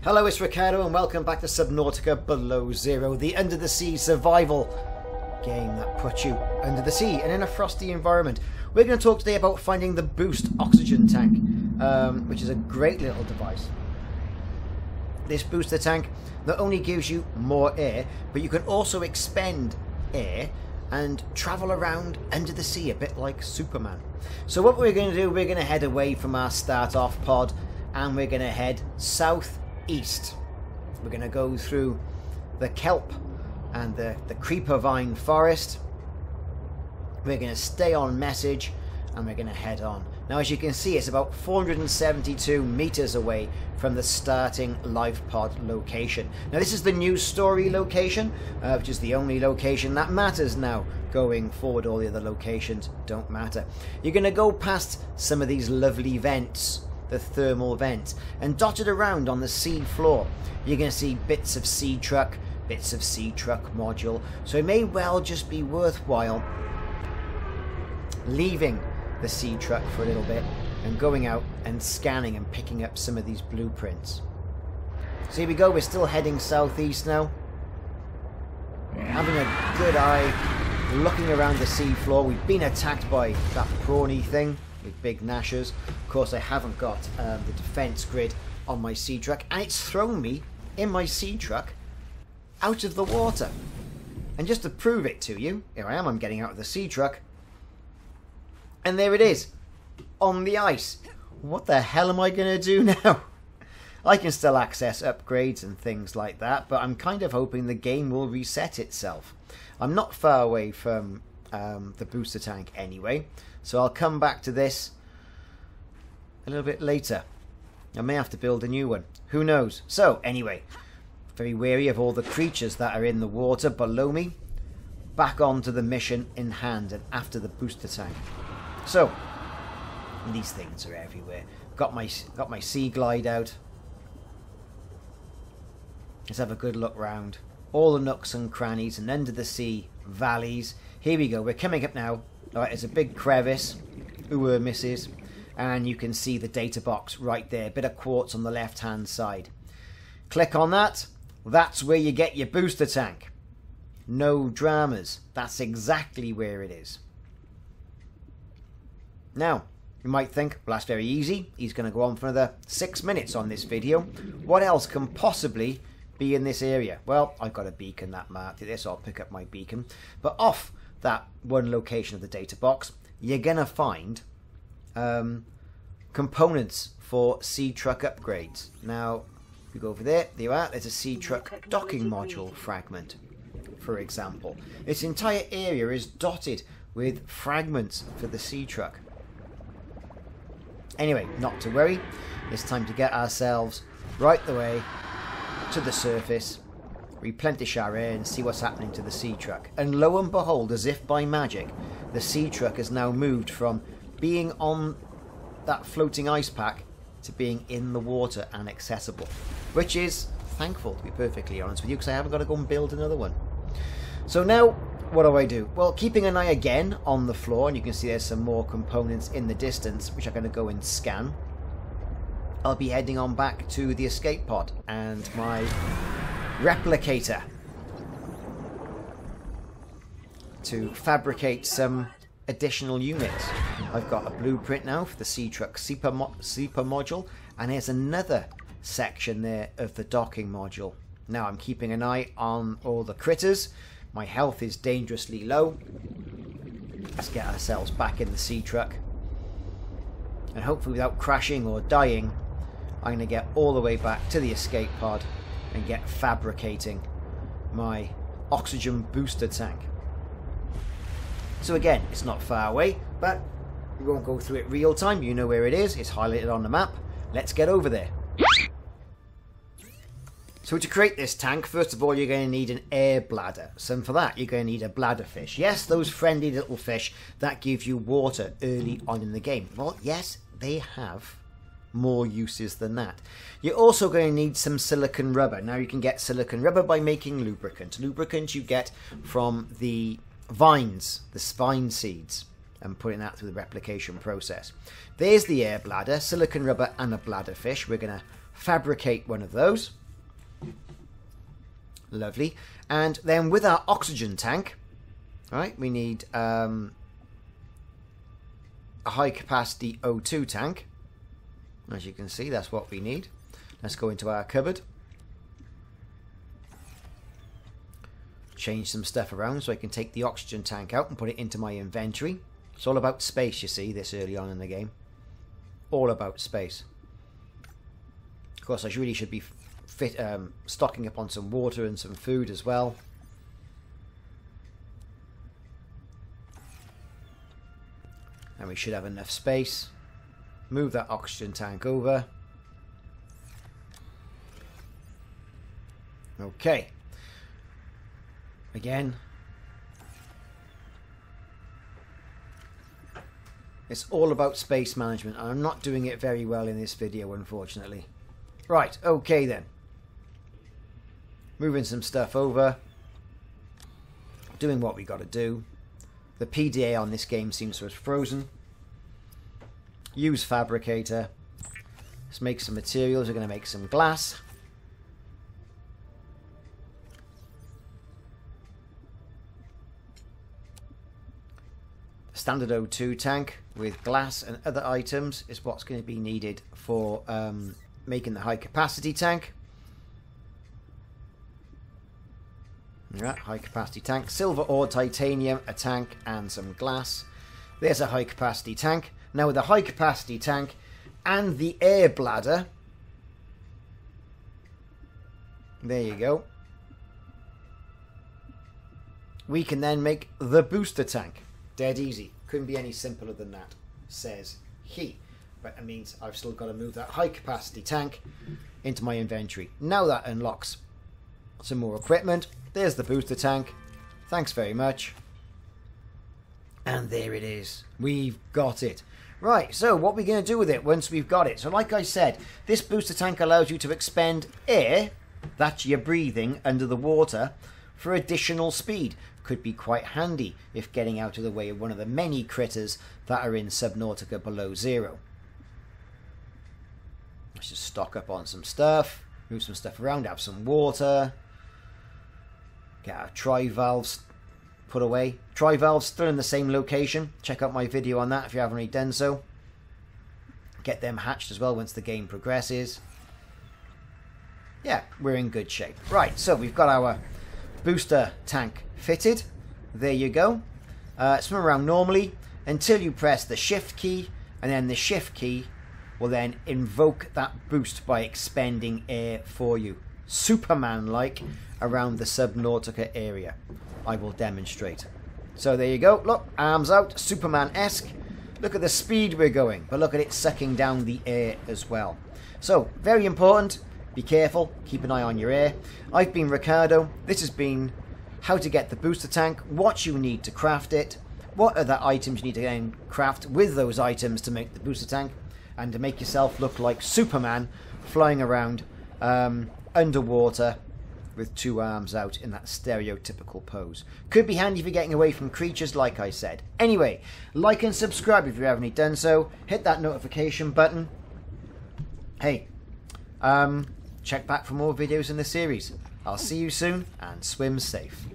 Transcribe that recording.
Hello, it's Ricardo and welcome back to Subnautica Below Zero, the under the sea survival game that puts you under the sea and in a frosty environment. We're going to talk today about finding the boost oxygen tank, which is a great little device. This booster tank not only gives you more air, but you can also expend air and travel around under the sea a bit like Superman. So what we're going to do, we're going to head away from our start off pod and we're going to head southeast. We're going to go through the kelp and the creeper vine forest. We're going to stay on message and we're going to head on. Now, as you can see, it's about 472 meters away from the starting life pod location. Now, this is the news story location, which is the only location that matters now. Going forward, all the other locations don't matter. You're going to go past some of these lovely vents, the thermal vents, and dotted around on the sea floor, you're going to see bits of sea truck, bits of sea truck module. So it may well just be worthwhile leaving the sea truck for a little bit and going out and scanning and picking up some of these blueprints. So here we go, we're still heading southeast now, having a good eye looking around the sea floor. We've been attacked by that prawny thing with big gnashers. Of course, I haven't got the defense grid on my sea truck, and it's thrown me in my sea truck out of the water. And just to prove it to you, here I am, I'm getting out of the sea truck, and there it is, on the ice. What the hell am I going to do now? I can still access upgrades and things like that, but I'm kind of hoping the game will reset itself. I'm not far away from the booster tank anyway, so I'll come back to this a little bit later. I may have to build a new one. Who knows? So, anyway, very wary of all the creatures that are in the water below me. Back onto the mission in hand and after the booster tank. So, these things are everywhere. Got my sea glide out. Let's have a good look round. All the nooks and crannies and under the sea valleys. Here we go. We're coming up now. All right, there's a big crevice. Ooh, misses. And you can see the data box right there. Bit of quartz on the left-hand side. Click on that. That's where you get your booster tank. No dramas. That's exactly where it is. Now, you might think, well, that's very easy. He's going to go on for another 6 minutes on this video. What else can possibly be in this area? Well, I've got a beacon that marked this, so I'll pick up my beacon. But off that one location of the data box, you're going to find components for sea truck upgrades. Now, if you go over there, there you are. There's a sea truck docking module fragment, for example. This entire area is dotted with fragments for the sea truck. Anyway, not to worry. It's time to get ourselves right the way to the surface, replenish our air and see what's happening to the sea truck. And lo and behold, as if by magic, the sea truck has now moved from being on that floating ice pack to being in the water and accessible, which is thankful, to be perfectly honest with you, because I haven't got to go and build another one. So now, what do? Well, keeping an eye again on the floor, and you can see there's some more components in the distance, which I'm going to go and scan. I'll be heading on back to the escape pod and my replicator to fabricate some additional units. I've got a blueprint now for the sea truck sleeper module, and there's another section there of the docking module. Now I'm keeping an eye on all the critters. My health is dangerously low. Let's get ourselves back in the sea truck, and hopefully without crashing or dying, I'm going to get all the way back to the escape pod and get fabricating my oxygen booster tank. So again, it's not far away, but we won't go through it real time. You know where it is. It's highlighted on the map. Let's get over there. So to create this tank, first of all, you're going to need an air bladder. So for that, you're going to need a bladder fish. Yes, those friendly little fish that give you water early on in the game. Well, yes, they have more uses than that. You're also going to need some silicon rubber. Now, you can get silicon rubber by making lubricant. Lubricant you get from the vines, the vine seeds, and putting that through the replication process. There's the air bladder, silicon rubber and a bladder fish. We're going to fabricate one of those. Lovely. And then with our oxygen tank, right, we need a high capacity O2 tank. As you can see, that's what we need. Let's go into our cupboard. Change some stuff around so I can take the oxygen tank out and put it into my inventory. It's all about space, you see, this early on in the game. All about space. Of course, I really should be stocking up on some water and some food as well. And we should have enough space. Move that oxygen tank over. Okay. Again. It's all about space management. I'm not doing it very well in this video, unfortunately. Right, okay then. Moving some stuff over. Doing what we got to do. The PDA on this game seems to have frozen. Use fabricator. Let's make some materials. We're going to make some glass. Standard O2 tank with glass and other items is what's going to be needed for making the high capacity tank. Right, high capacity tank. Silver ore, titanium, a tank and some glass. There's a high capacity tank. Now with the high capacity tank and the air bladder, there you go, we can then make the booster tank. Dead easy. Couldn't be any simpler than that, says he. But it means I've still got to move that high capacity tank into my inventory. Now that unlocks some more equipment. There's the booster tank. Thanks very much. And there it is. We've got it. Right, so what are we going to do with it once we've got it? So like I said, this booster tank allows you to expend air, that's you're breathing under the water, for additional speed. Could be quite handy if getting out of the way of one of the many critters that are in Subnautica Below Zero. Let's just stock up on some stuff, move some stuff around, have some water, get our tri-valves put away. Tri-valves still in the same location. Check out my video on that if you haven't already done so. Get them hatched as well once the game progresses. Yeah, we're in good shape. Right, so we've got our booster tank fitted. There you go. Swim around normally until you press the shift key, and then the shift key will then invoke that boost by expending air for you. Superman-like around the Subnautica area. I will demonstrate. So there you go. Look, arms out, Superman-esque. Look at the speed we're going, but look at it sucking down the air as well. So, very important. Be careful. Keep an eye on your air. I've been Ricardo. This has been how to get the booster tank, what you need to craft it, what other items you need to then craft with those items to make the booster tank, and to make yourself look like Superman flying around underwater with two arms out in that stereotypical pose. Could be handy for getting away from creatures, like I said. Anyway, like and subscribe if you haven't done so. Hit that notification button. Hey, check back for more videos in the series. I'll see you soon, and swim safe.